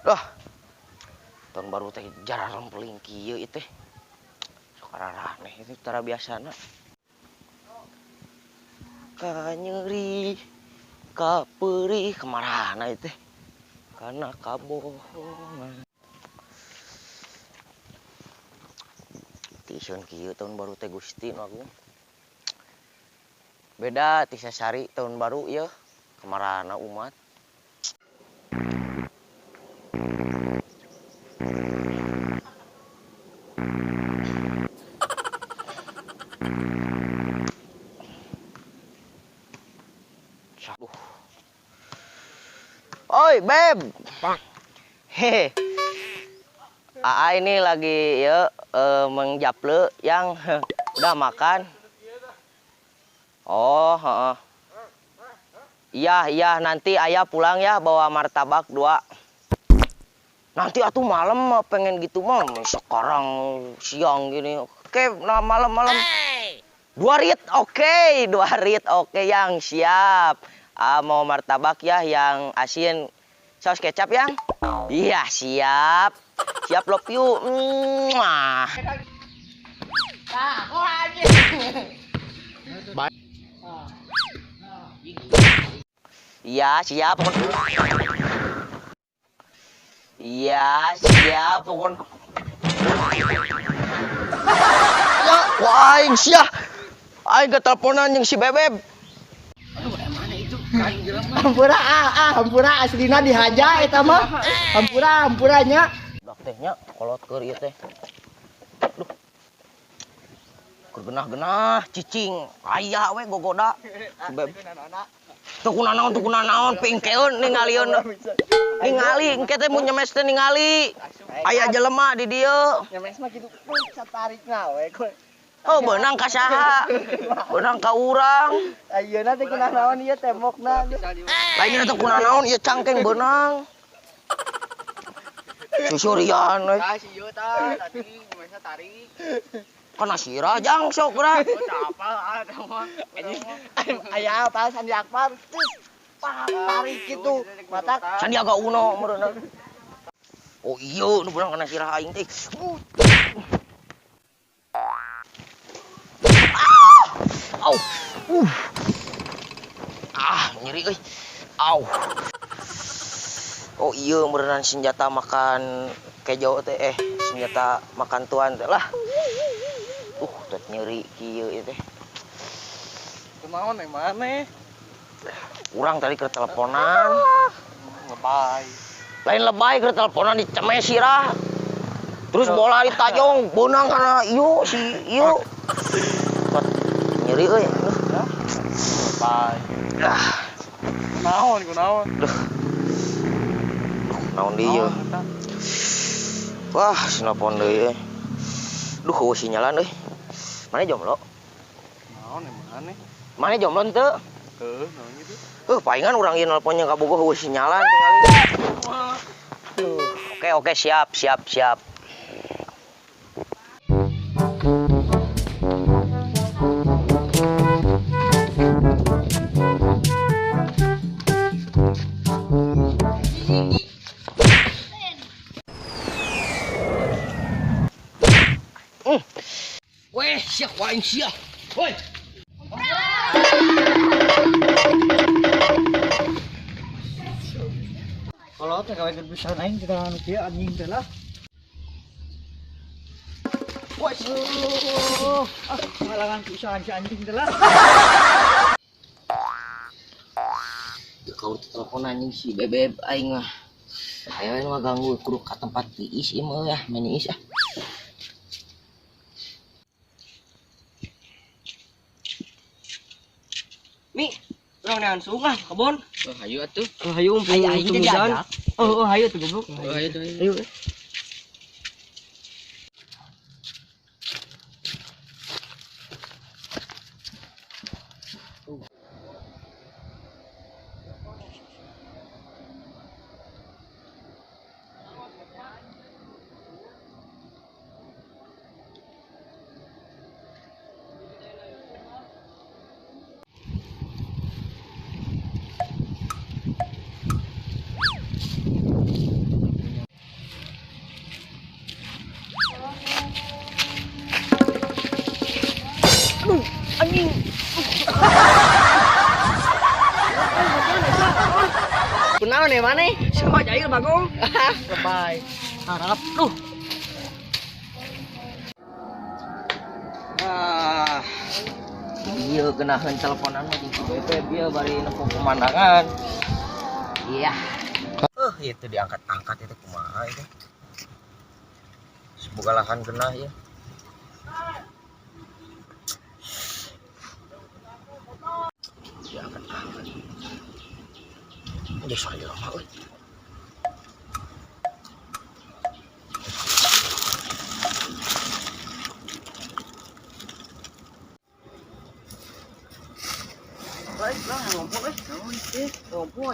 Dah, tahun baru teh jarang rempling kieu ieu teh. Sok ararane itu tara biasana. Ka nyeri, ka perih kemana itu teh? Karena kabohongan. Tison kieu tahun baru teh Gusti nu agung. Beda ti sasari tahun baru ieu kemarana umat. Oi, Beb. Hehe. Aa ini lagi ya mengjaple yang udah makan. Oh, heeh. Iya, nanti ayah pulang ya bawa martabak 2. Nanti atuh malam pengen gitu mah sekarang siang gini. Oke, nah malam-malam. 2 rit, oke. 2 rit, oke yang siap. Mau martabak ya yang asin saus kecap yang? Iya, siap. Siap love you. Mwah. Iya, siap. Iya, siap. Ya, wah, aing sia. Aing keteleponan jeung si Bebeb. Hampura aslina dihaja eta mah. Hampuranya. Dak tehnya kolot keur ieu teh. Duh. Keur genah-genah cicing. Aya we gogoda. Si Beb. Tuh kunaon pingkeun ningalieun. Ningali engke teh mun nyemes teh ningali. Aya jelema di dieu. Nyemes mah kitu satarikna we. Oh, beunang ka saha? Beunang ka urang. Ayeuna teh kunaon ieu tembokna. Lainnya teh kunaon ieu cangkeng beunang. Susurian we. Ah si ieu tah tadi nyemesna tarik. Kana sira jang sok urang. Apa ada mah. Aya apa Sandi Akbar. Tarik kitu. Matak Sandiaga Uno meureunna. Oh iya, nu beunang kana sira aing teh. Au. Nyeri euy. Au. Oh iya meureunna senjata makan kejo teh senjata makan tuan teh lah. Tet nyeri kieu ieu teh. kunaon maneh? Urang tadi keur teleponan. Lebay. Lain lebay keur teleponan dicemes sirah. Terus bola ditajong beunang kana ieu si ieu. Nyeri euy. Lebay. Kunaon? Duh. Naon dieu? Wah, sinapon deui. Duh, eueuh sinyalan euy. Mana jomblo? Naon maneh? Mana jomblo teu? Naon gitu. Palingan urang ieu nelponnya kabogoh eueuh sinyalan tingali. Oke, siap. Weh, siap waing siap. Woi. Kalau teh gawe bisa aing kita anu kieu anjing teh lah. Woi. Ngalangan pisan si anjing teh lah. Kau telepon anjing si Bebeb aing mah. Aya mah ganggu kudu ka tempat tiis ieu mah ya, main iis ah. Mi, urang neangan sungai kebon. Hayu atuh. Hayu umpung tumudan. Hayu tuh goblok. Hayu tuh. Hayu. aing bagong. Lebay. Harap tuh. Ah, iya kenahan teleponan mah di BB dia bari nempuh pemandangan. Iya. Itu diangkat-angkat itu kumaha itu. Semoga lahan kena ya. Diangkat-angkat. Udah sore lama euy.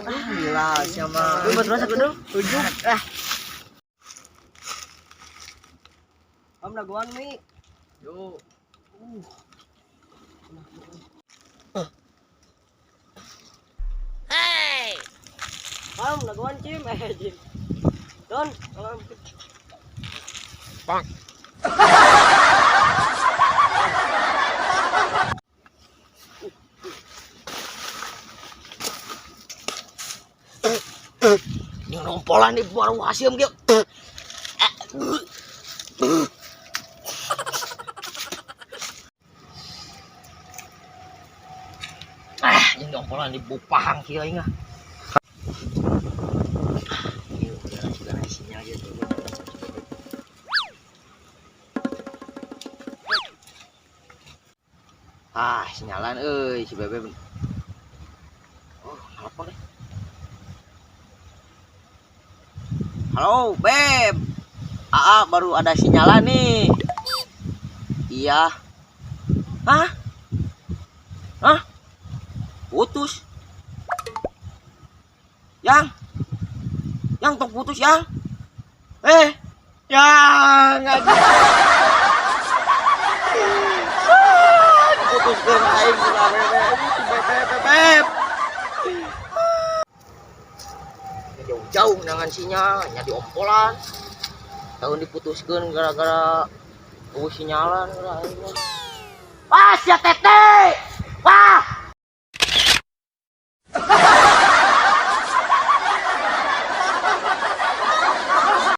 Gila siapa? Lu terus aku dong. Ujung. Am laguan mi. Yo. Hey! Am laguan Cim Jim. Don, kalau Bang. Ini nompolan di baru hasil gitu. Ini nompolan di bupahang kira ingat. Isinya aja tuh. Sinyalan si Bebe. Oh, telepon deh. Halo, Beb. Baru ada sinyalan nih. Iya. Hah? Putus. Yang tong putus yang. Yang aja. Diputuskeun aing ulah Beb. Jauh-jauh dengan sinyal, nya diompolan. Tahun diputuskeun gara-gara sinyalan. Pas ya Tete. Pas.